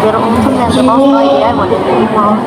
Pero kung saan sa bawah ay mo din mo.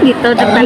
Dito depan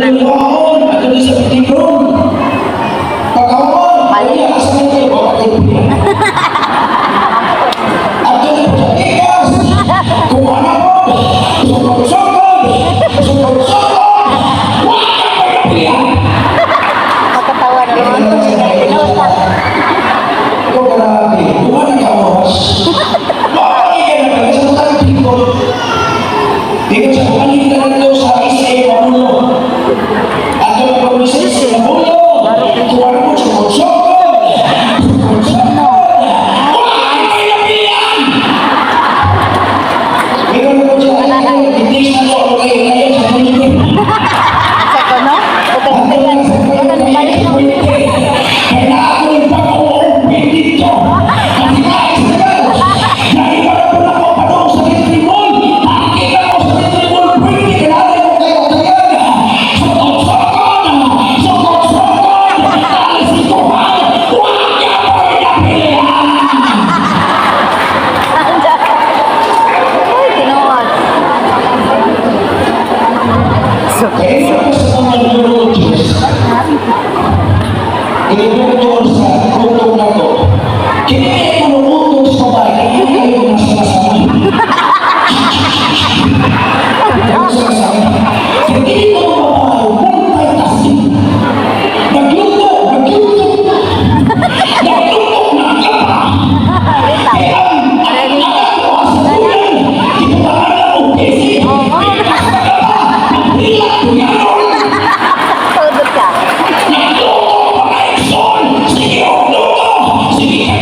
Sige,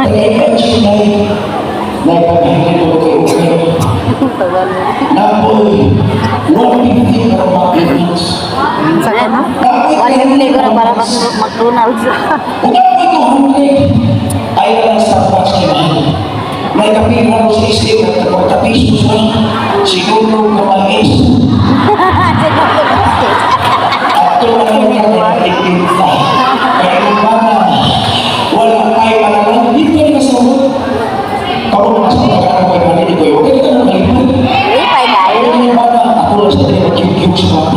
Nag-imagine na ipaghihingi ko kayo kayo. Tagal mo. Napoy, 150 para McDonald's. Sa ano? 150 ko na para McDonald's. Kung napoy ko hungry, ay lang sa Starbucks kay mahal. May kapira mo sa isip at kapag-tapisos na siguro kumais. At ito na yung kapag-tapisos na. Kaya kung baka wala tayo malalang, hindi ka nasagot. Kamu na sa pagkakaroon ko yung hindi ko yung okay ka na malipan. Lipay Kaya kayo. yung baka ako lang sa tayo mag-kiw sa mga.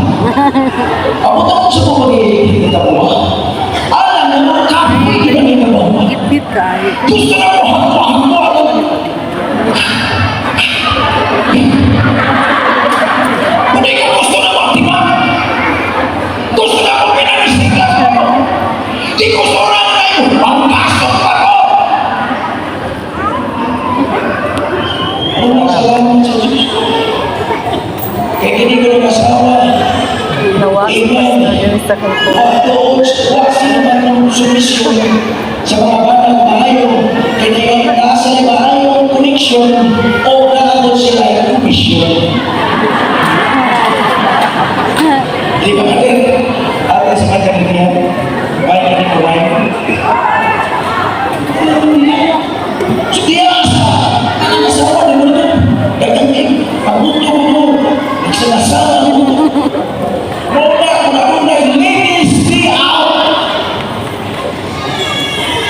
Ako tapos sa mga kita mo ba? Alam na mga kapit, ginamit mo. Gipit kayo. Gusto na mo, hanggang alam. Hindi ka gusto na mo, di ba? Gusto na mo pinanisikas mo. Di gusto na kayo, ang pasok pa ko. Ano salamat sa Diyos. Kaya hindi ko nag-asawa. Ginawa. Amen. Sa kanto. At doon, wala sila man ng sumisyon sa mga batang maayo. Kaya nasa maayong koneksyon o nakaroon sila yung mission. Di ba kadir? Ate sa kanya niya, bayan niya ko bayan. Siyasa! Ang asawa na mo na. Dagang pabuto mo. Nagsalasama mo. Muna, ladies, stay out!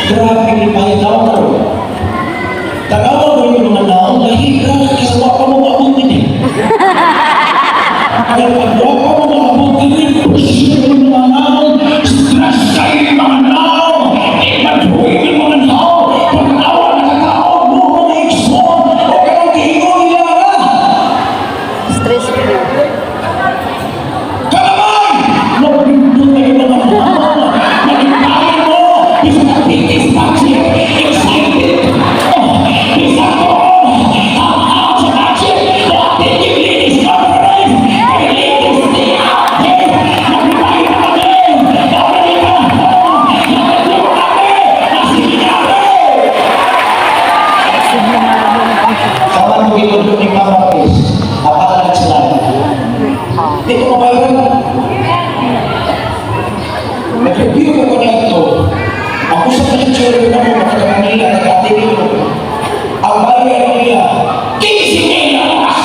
Grabe ni Panginoon ko. Tagawa mo yung mga naong lahira kasi wapa mo mabuti din. Kaya pag wapa mo mabuti din, yung mga naong stress kayo yung mga naong. Ipatuloy yung mga naong. Pagkawa nakakaon mo mga eksyon. O kayong kihingo nila na. Stress free. Kalamay! Nagpindot kayo ng mga naong. Nagpindot mo. Isa na titis paksi. Excited. Isa ko. Ang sa paksi. Bakit yung ladies conference? Kaya ladies stay out there. Nagpindot na kami. Nagpindot na kami. Nagpindot na kami. Nasige namin. Sama mo ginudot ni Mama Chris. Apalan sila. Dito ko ba yun? Nag-review ko na ito. Ako sa picture na mo makatakan nila nag-atin ito. Ang bayan nila, 15 na oras!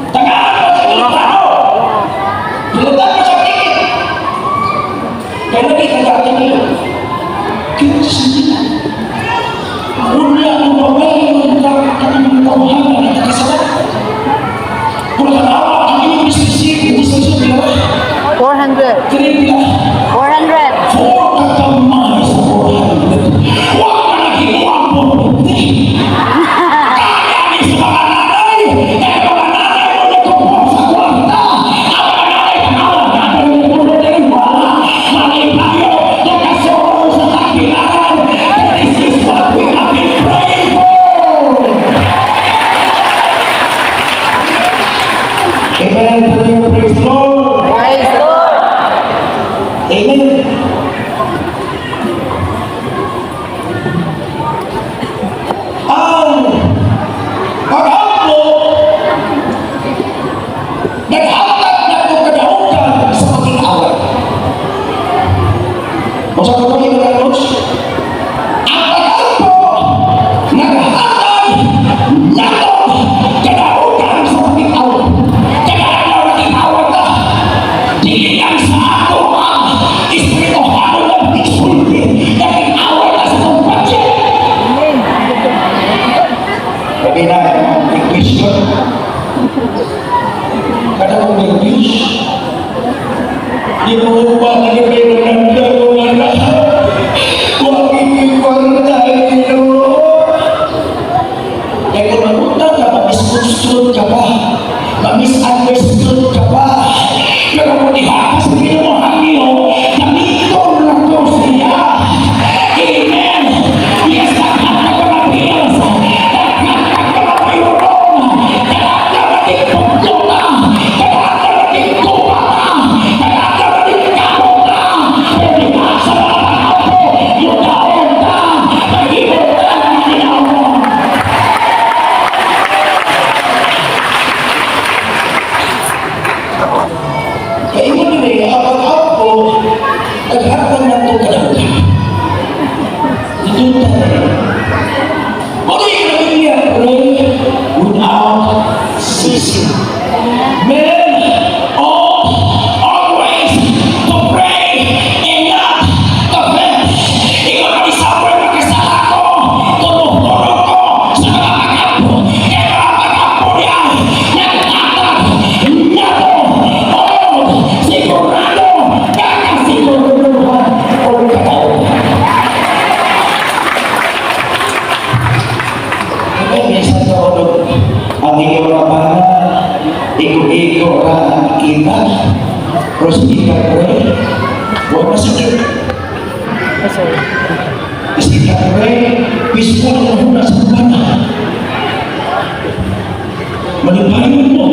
Tagaan mo sa inyong tao! Pinutan mo sa ticket! Kaya nakita nag-atin nila. Kaya sa nila. Una ang babae ng kanyang kawahanan na nakasalat. Kung nanawa ang iyong bisnisip, bisnisip nila. 400. Tripla. 400. For kakamay sa 400. Huwag ka naging 150. Kaya ni sa mga nanay. Kaya mga nanay mo nagtupong sa kwarta. Ang mga nanay panawag natin yung tulad ng wala. Malay tayo. Nagkasoro sa takilan. This is what we have been praying for. Amen. Praise the Lord. Praise the Lord. Amen. tulog ang iyong mga iko-iko ra nakikita. Pero hindi ka pray. Huwag masakit. Kasi ka pray, peaceful na muna sa bata. Malipayon mo.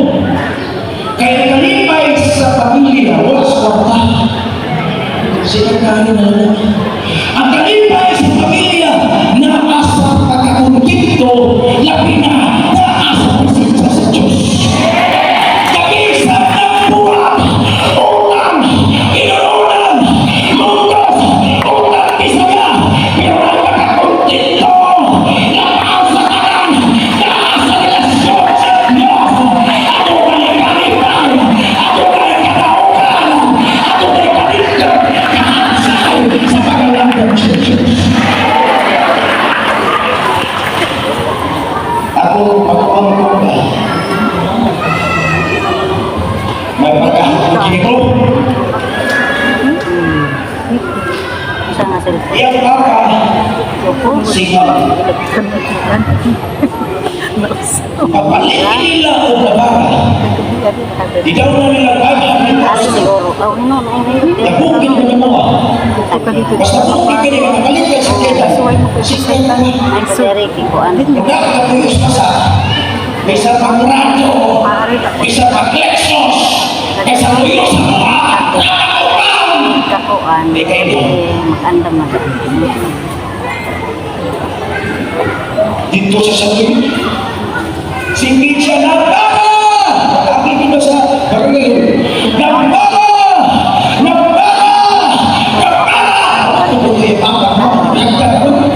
Kaya kalipay sa pamilya, wala sa kwarta. Sinagkain na naman. Ang kalipay sa pamilya, naasa pagkakuntinto, labi na naasa presensya sa Diyos. Kapisan ng buwan, utang, inuunan, mundos, utang isaya, pero ang pagkakuntinto, naasa kanan, naasa relasyon sa Diyos. Ako balik kalipay, ako balik kataukan, ako balik kalipay, kahasay sa pagalang ng Diyos. Ako pagpapangkong ba? May pagkahapon ko. Siya nga cellphone. Iyang baka, sigaw. Papalitin nila o nabaka. Ikaw na nila baka. Ari siguro. Oh, no, no, Nabukit mo na mga. Basta bukit ka nila, kapalit ka sa kaya. Sigaw na. ay sere kikuan. Nagkakatuyos pa sa bisa pang-radyo, bisa pang-lexos, bisa tuyos sa mga nakakaupan. Kakuan. Hindi kayo mo. Magandam na. Dito sa sabi, singit siya ng baka! Sabi dito sa barangay, ng baka! Ng baka! Ng baka! Ito ko yung baka mo, nagkakaroon.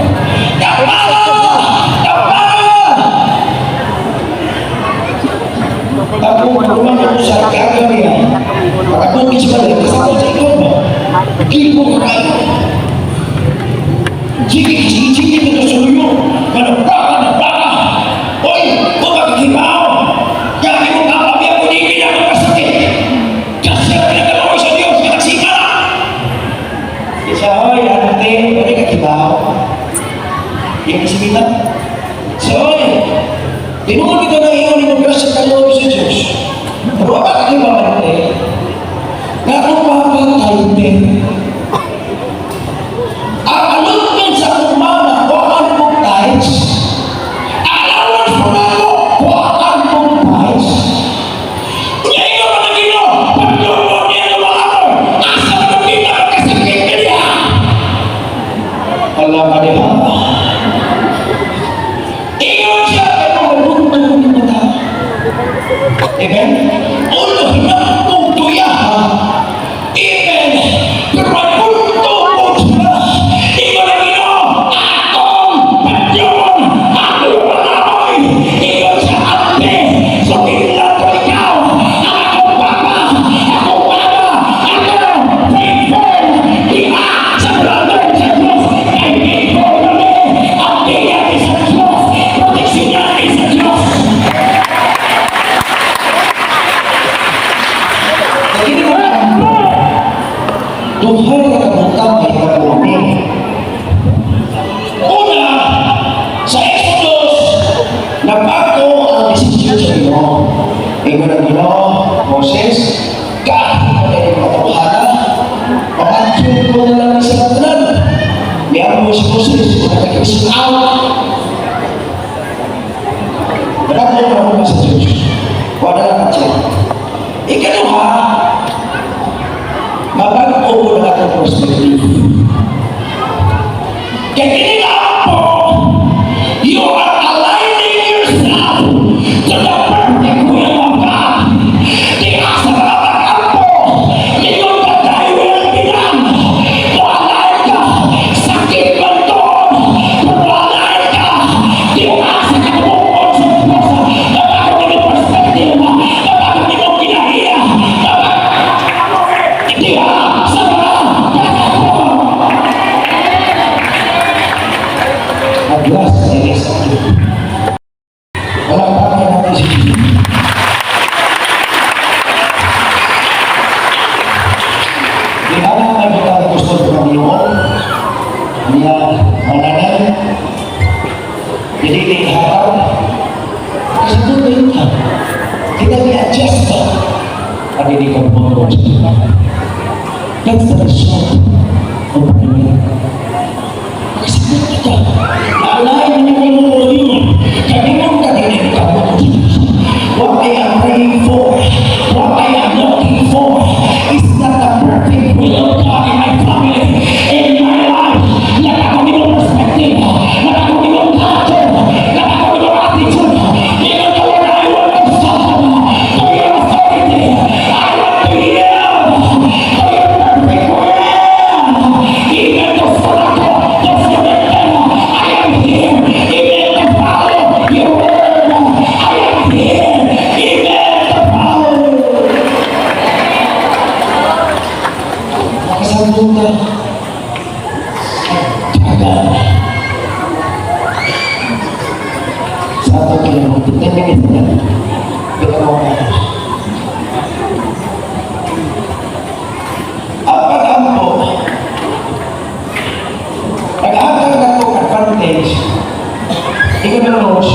Ng baka! Ng baka! Ako, kumang ako sa kagawin. Pagkabukit sa balik, kasi ako sa ikaw ba? Gibo ka kayo. Sige mo sa suyo. Kanabaka. Hoy, kung magkikibaw, kaya mo kapabi ako di pinagpasakit. Kasi ang pinagalaw sa Diyos, kinagsika. Isa, hoy, ate, pwede kakibaw. Yung kasimita. So, hoy, tinuod ito na iyon yung grasya kayo sa Diyos. Pero bakit kakibaw, ate? Nakapapang tayo din. Ang alutmin sa kumama, huwag mong times. Allowance mo na ako, huwag mong times. Ngayon ka ba nagino? Pagdunod niya naman ako. Asa mo na pinakasakit ka niya? Alam ka niya. Ingat siya, pero malunod mo yung mata. Amen? Ulo, hinapong tuya. Amen. Pero malunod mo siya. Ikaw na gino. Akong patyon. Ako malakoy. Ikaw sa ate. So kailan ko ikaw. Ako papa. Ako faithful. Diba? Sa brother sa Diyos. Ay faithful kami. Ang bigyan sa Diyos. Proteksyon niya sa Diyos. Hindi mo na Tuhan na kabutang ay kabuti. Una, sa Exodus, nabago ang desisyon sa iyo. Ikaw na gino, Moses, kahit mo na yung matawhana, pamantyon ko na lang sa katanan. Niyan mo si Moses, nakakisip out. Nabago na sa Diyos. Wala lang ang siya. Ikaluha, mabago mo na ang perspective. Kaya kinilaan po, you are aligning yourself to the perfect will of God. Di asa na naman po, iyong tatay will bilang. Kung alay ka, sakit man doon. Kung alay ka, di asa ka tumukod sa Diyos. Nabago mo yung perspective, nabago mo yung kinahiya, di asa na Aglas sa isa. Walang bagay natin si Jesus. Di alam na kita gusto ng Panginoon. Niya mananay. Hindi harap. Kasagot na yun ka. Kita i-adjust ka. Pag hindi ka bumagawa sa iba. That's the result of prayer. Kasagot ka. Naalayin mo yung mga yun. Kanina ka din ka mo. What I am praying for, what I am looking for, is not the perfect will of God in my family, in my life. Let ako nito perspective, let ako nito culture, let ako nito attitude. Even though when I want to suffer, to your authority, I want to yield to your perfect will. Even to follow, to submit, I am here. Even to follow your word, I am here. Kasambung ka. Tagal. Satu kilometer. 10 minutes na. Kita mo na. Ang pag-ampo, nag-aagag na ito advantage. Ikaw na Rose,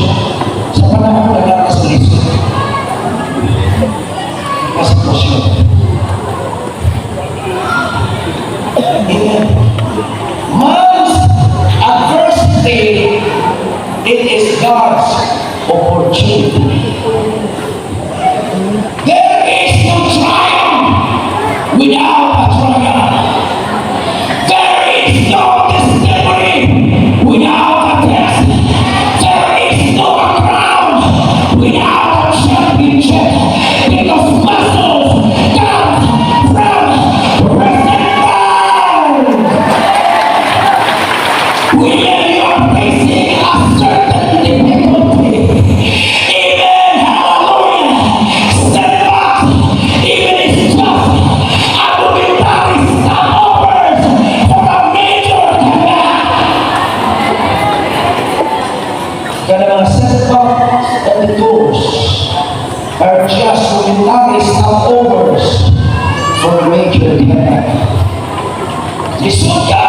sa panahon na nagkakasalis. Kasi posyon. Amen. Man's adversity, it is God's opportunity. There is no triumph without a triumph. There is no testimony without a test. There is no crown without a championship. Because muscles come from when you are facing a certain difficulty, even hallelujah, setbacks, even it's tough, I will be body stopovers for a major comeback. Kaya mga setbacks and goals are just momentary stopovers for a major comeback. Lisod ka!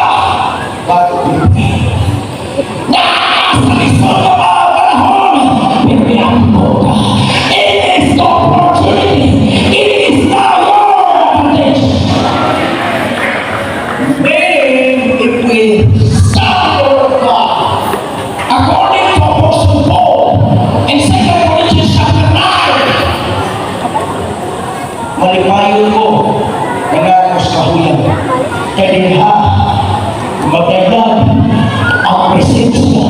Bago nasa lisod na mga panahon, bibigyan mo ka. It is the opportunity. It is now your advantage. Then, if we stand for God, according to Apostle Paul in 2 Corinthians chapter 9, malipayon ko nagakos kahuyan. Kaya magdagdag ang presensya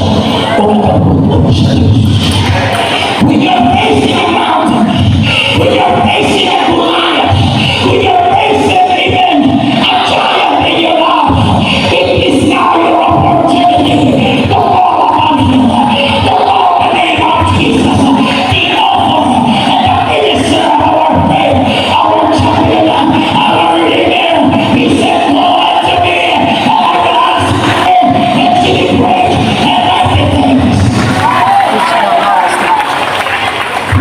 o nagabutong sa Diyos. When you're facing a mountain, when you're facing a Goliath, when you're facing even a giant in your life, it is now your opportunity to call upon Him, to call the name of Jesus, the author and the finisher of our faith, our champion, our redeemer. He said, "Lord, unto me, and I will answer and see the great and mighty things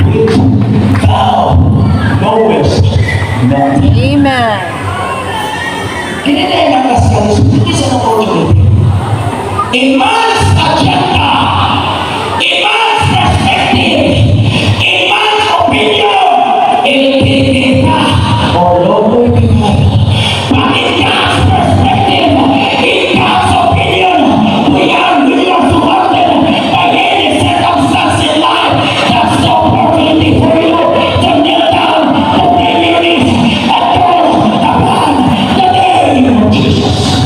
which thou knowest not." Amen. Kininay ng kaskalis, hindi sa opportunity. In man's agenda, in man's perspective, in man's opinion, it'll be or lobo'y bigay. But in God's perspective, in God's opinion, we are surrounded by any circumstance in life. That's the opportunity for you to kneel down, to bring your knees, and call upon the name of Jesus.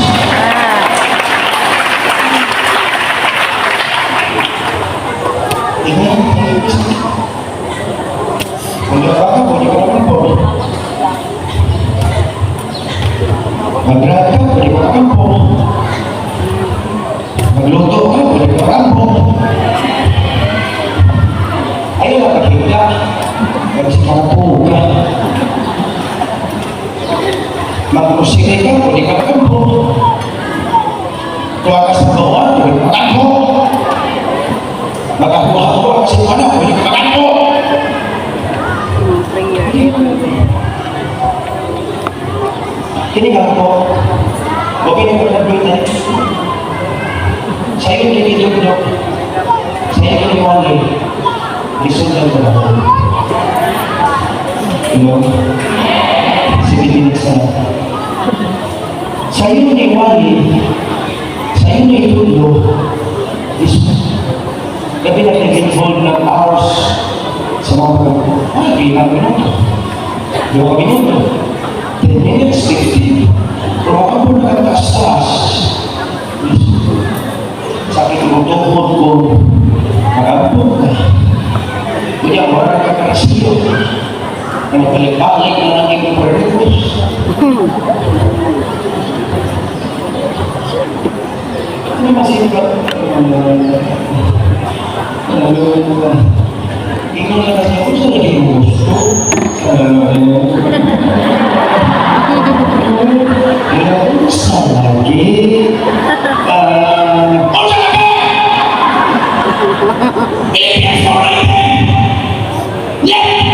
Amen. Punya apa po? Magdrag ka, pwede ka makampo. Magluto ka, pwede ka makampo. Ayaw na pagkita. Pero si kampo ka. Magmusiri ka, pwede ka makampo. Tuwa ka sa bawal, pwede ka makampo. Magkakuha-kuha ka sa anak, pwede ka makampo. Kini nga po, huwag na pagkabutan. Sa'yo yung dok. Sa'yo yung liwanag. Listen lang ba ako? You know? 7 minutes na. Sa'yo ni Wally, sa'yo ni Tulio, is gabi na nag-involve ng hours sa mga di kami nun. Di kami nun. 10 minutes, 15. Pero ako po nagkastas. Sakit mo tuhod ko, mag-abot ka. Kaya wala ka karasiyo. Ang balik-balik na naging purpose. Ano masimba? Ikaw na kasi ako sa naging gusto. Sa lagi. O sa lagi! Yes, alright! Yes!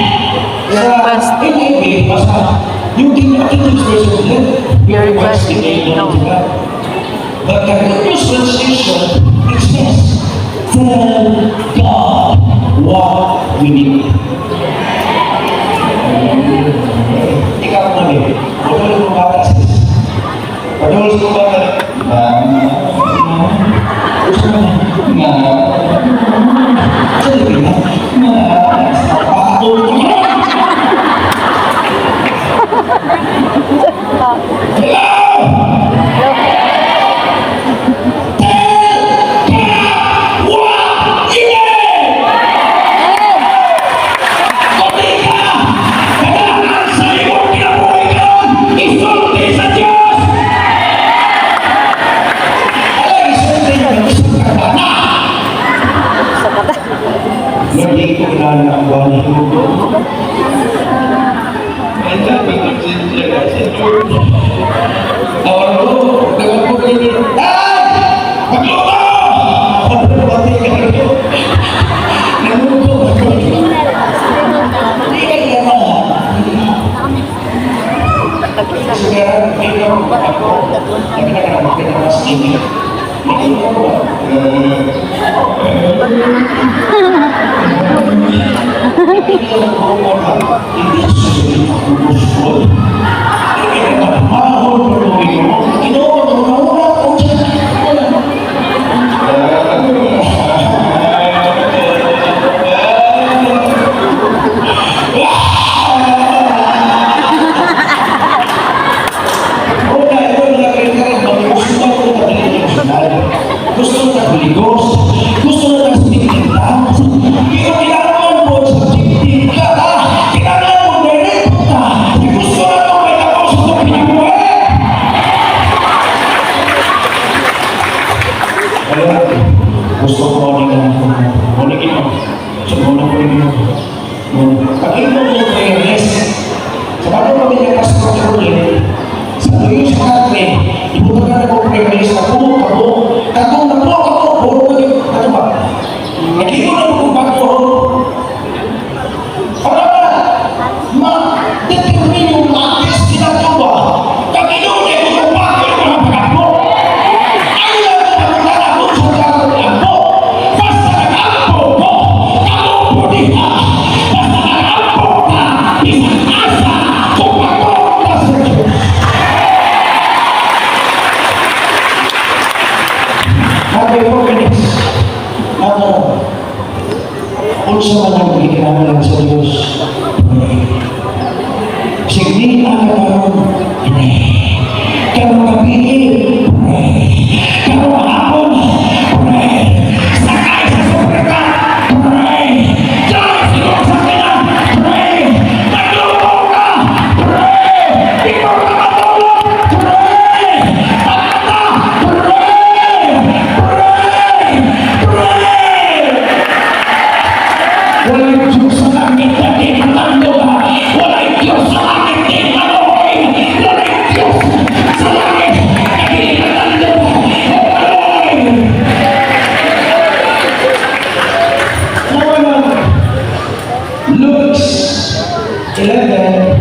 Hindi, basta yung expression Your request is no. But the good news translation it says, tell God what we need. Ikaw namin, patuloy mo ba sis? Patuloy mo ba Hindi ko kilala ang buwan ni Hugo. Ay, sabi ko siya kasi. Awal ko, gawin ko kayo. Ay! Magluto! Pati ka ito. Nagluto. Hindi ka kaya Sekarang kita ako. Tapi nak kita masih ini. Gusto na kuligos, gusto na nagsitigita. Pero kailangan mo sa tigita, kailangan mo direkta. Gusto na mo may tapos sa pinagawa. Kaya, gusto ko ulit ito. Sa muna ko rin ito. Pag ito mo prayers, sa bago kami nagkasakot ko ulit, sa tuwing sa katre, ibutan na ako prayers, ako, puro kayo, ano ba? Nagino na mo kung bago. Para ma-determine yung matis ginagawa. Nagino na mo kung bago yung mga pagkapo. Ayaw na maglalabot sa pagkapo. Basta nag-ampo ko, kampo diha. Basta nag-ampo ka, isang asa, kung bago ka sa Diyos. Unsa man ang ikinahanglan sa Diyos. Sige, ang karon, karong gabi, karong hapon, sakay sa supercar, diyan siguro sa kailan, magluto ka, ikaw ka matulog, pagkata, walang Diyos sa langit na di matando ka. Walang Diyos sa langit di manoy. Walang Diyos sa langit na di matando ka. Manoy! Luke 11.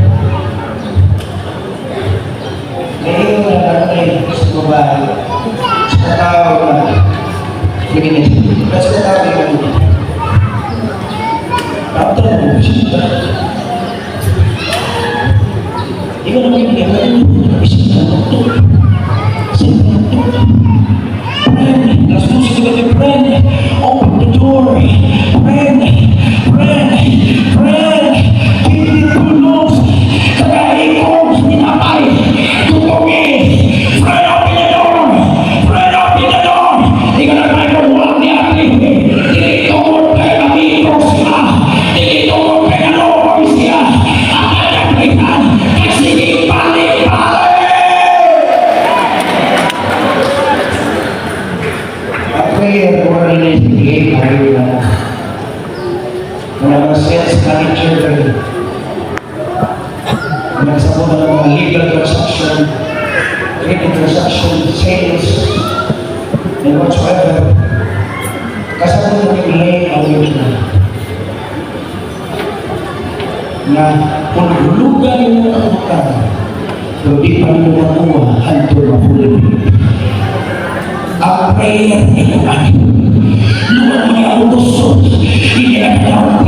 Ngayon na natin sa babae. Sa tao na. Sige, sa tao na. bisita. Ikaw na kaibigan, bisita mo ito. Friend, let's do it together, friend. Open the door. Friend, give me tulong. Kagahin ko, tinapay, tutungi. Friend, open the door. Friend, open the door. Ikaw na tayo huwag ni ate. Dito mo kayo amigo siya. Dito mo kayo nalooy siya. Ang kanyang kaitan, kasi di balik-balik. Prayer for investigate area. Mga sales manager, nagsabot ng mga legal transaction, credit transaction, sales, and whatsoever. Kasabot ng ilay ang yun na kung hulugan yung mga utang, pero di pa mo makuha, hanto mahulog. Ang prayer ay luwag mga utos, hindi na kailangan